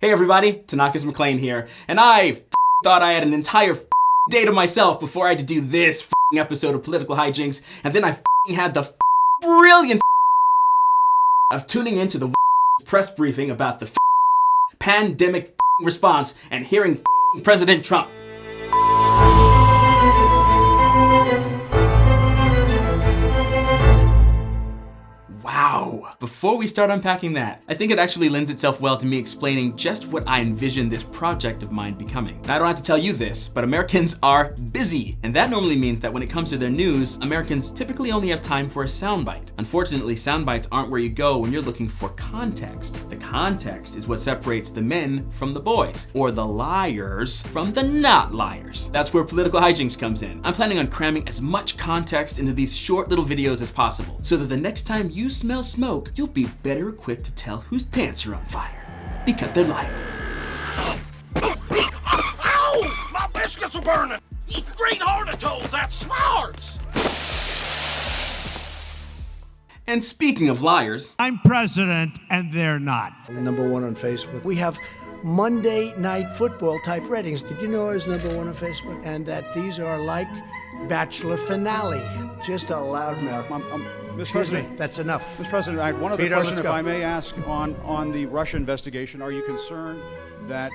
Hey everybody, Tanaka's McLean here, and I thought I had an entire day to myself before I had to do this episode of Political Hyjinx, and then I had the brilliant of tuning into the press briefing about the pandemic response and hearing President Trump. Wow. Before we start unpacking that, I think it actually lends itself well to me explaining just what I envision this project of mine becoming. Now, I don't have to tell you this, but Americans are busy. And that normally means that when it comes to their news, Americans typically only have time for a soundbite. Unfortunately, soundbites aren't where you go when you're looking for context. The context is what separates the men from the boys, or the liars from the not liars. That's where Political Hyjinx comes in. I'm planning on cramming as much context into these short little videos as possible, so that the next time you smell smoke, you'll be better equipped to tell whose pants are on fire. Because they're lying. Ow! My biscuits are burning! Green Hornitoes, that's smarts! And speaking of liars, I'm president and they're not. Number one on Facebook. We have Monday Night Football type ratings. Did you know I was number one on Facebook? And that these are like Bachelor finale. Just a loudmouth. Mr. President, that's enough. Mr. President, I had one other Peter, question, let's if go. I may ask, on the Russia investigation. Are you concerned that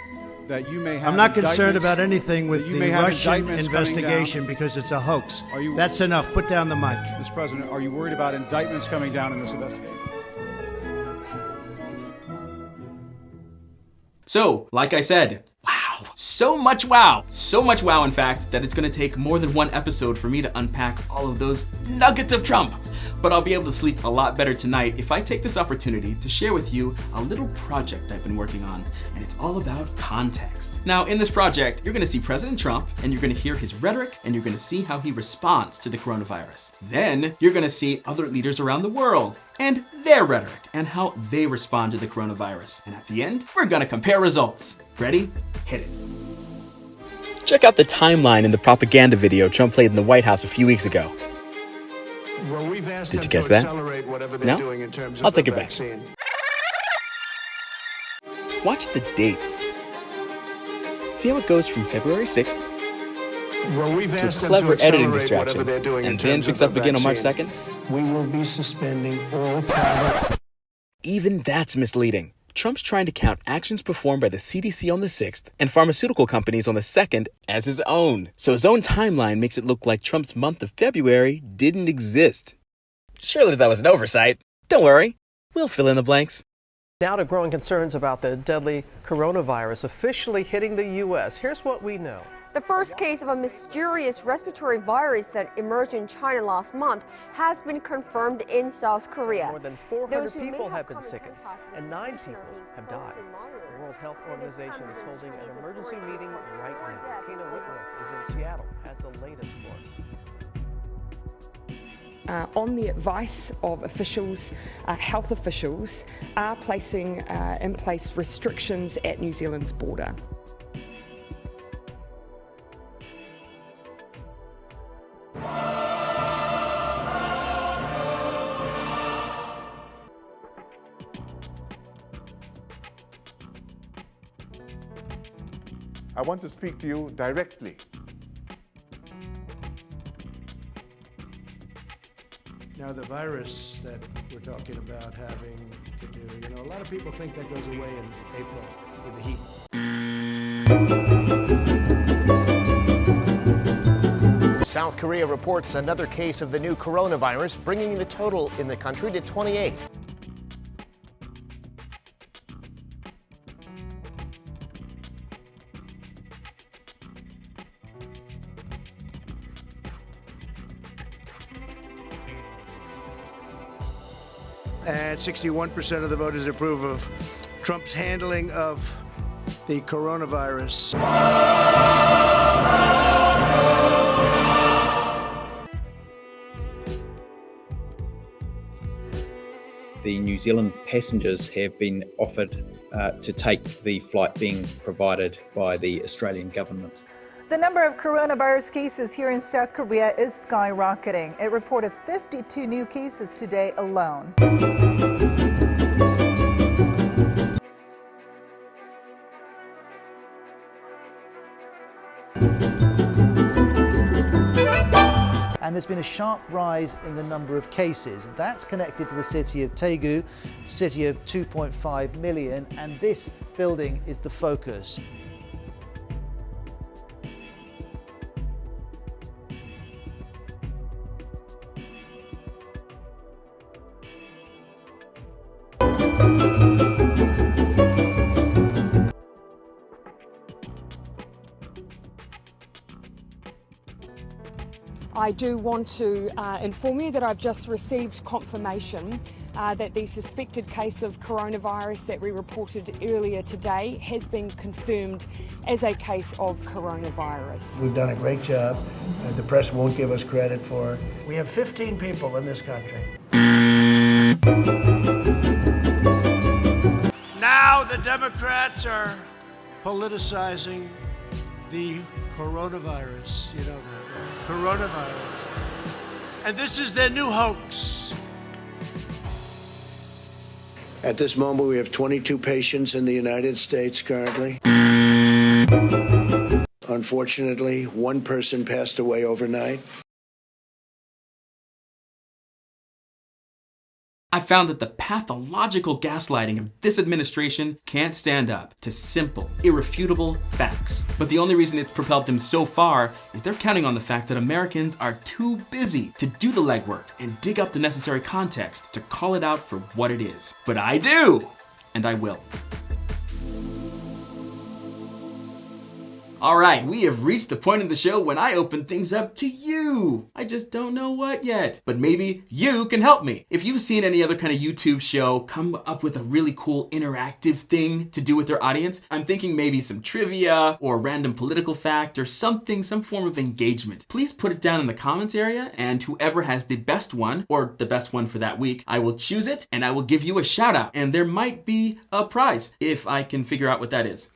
you may have I'm not concerned indictments- about anything with that you the may have Russian indictments coming investigation because it's a hoax. Are you- That's enough. Put down the mic. Mr. President, are you worried about indictments coming down in this investigation? so like I said, wow. So much wow, in fact, that it's gonna take more than one episode for me to unpack all of those nuggets of Trump. But I'll be able to sleep a lot better tonight if I take this opportunity to share with you a little project I've been working on, and it's all about context. Now, in this project, you're gonna see President Trump, and you're gonna hear his rhetoric, and you're gonna see how he responds to the coronavirus. Then, you're gonna see other leaders around the world, and their rhetoric, and how they respond to the coronavirus. And at the end, we're gonna compare results. Ready? Hit it. Check out the timeline in the propaganda video Trump played in the White House a few weeks ago. Well, we've asked Did them you to catch that? accelerate whatever they're No? doing in terms of I'll the take it back. vaccine. Watch the dates. See how it goes from February 6th Well, we've to a asked them clever to editing accelerate distraction, whatever they're doing in and then terms picks of up the again on March vaccine. 2nd? We will be suspending all travel. Even that's misleading. Trump's trying to count actions performed by the CDC on the 6th and pharmaceutical companies on the 2nd as his own. So his own timeline makes it look like Trump's month of February didn't exist. Surely that was an oversight. Don't worry, we'll fill in the blanks. Now to growing concerns about the deadly coronavirus officially hitting the U.S. Here's what we know. The first case of a mysterious respiratory virus that emerged in China last month has been confirmed in South Korea. More than 400 Those who may people have have been come in sickened, contact with and the 9 patient people are being have died. closely monitored. The World Health And this Organization is comes as holding an Chinese emergency authorities meeting report right more now. deaths Kena than Whitworth is in Seattle, has the latest for us. On the advice of officials, health officials are placing in place restrictions at New Zealand's border. I want to speak to you directly. Now, the virus that we're talking about having to do, a lot of people think that goes away in April with the heat. South Korea reports another case of the new coronavirus, bringing the total in the country to 28. And 61% of the voters approve of Trump's handling of the coronavirus. The New Zealand passengers have been offered to take the flight being provided by the Australian government. The number of coronavirus cases here in South Korea is skyrocketing. It reported 52 new cases today alone. And there's been a sharp rise in the number of cases. That's connected to the city of Daegu, city of 2.5 million, and this building is the focus. I do want to inform you that I've just received confirmation that the suspected case of coronavirus that we reported earlier today has been confirmed as a case of coronavirus. We've done a great job. The press won't give us credit for it. We have 15 people in this country. Now the Democrats are politicizing the coronavirus. You know that, right? Coronavirus. And this is their new hoax. At this moment, we have 22 patients in the United States currently. Unfortunately, one person passed away overnight. I found that the pathological gaslighting of this administration can't stand up to simple, irrefutable facts. But the only reason it's propelled them so far is they're counting on the fact that Americans are too busy to do the legwork and dig up the necessary context to call it out for what it is. But I do, and I will. All right, we have reached the point of the show when I open things up to you. I just don't know what yet, but maybe you can help me. If you've seen any other kind of YouTube show come up with a really cool interactive thing to do with their audience, I'm thinking maybe some trivia or random political fact or something, some form of engagement. Please put it down in the comments area, and whoever has the best one, or the best one for that week, I will choose it and I will give you a shout out. And there might be a prize if I can figure out what that is.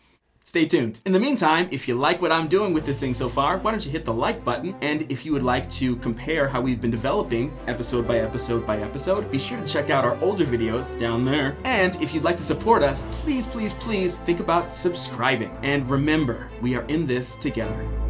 Stay tuned. In the meantime, if you like what I'm doing with this thing so far, why don't you hit the like button? And if you would like to compare how we've been developing episode by episode by episode, be sure to check out our older videos down there. And if you'd like to support us, please, please, please think about subscribing. And remember, we are in this together.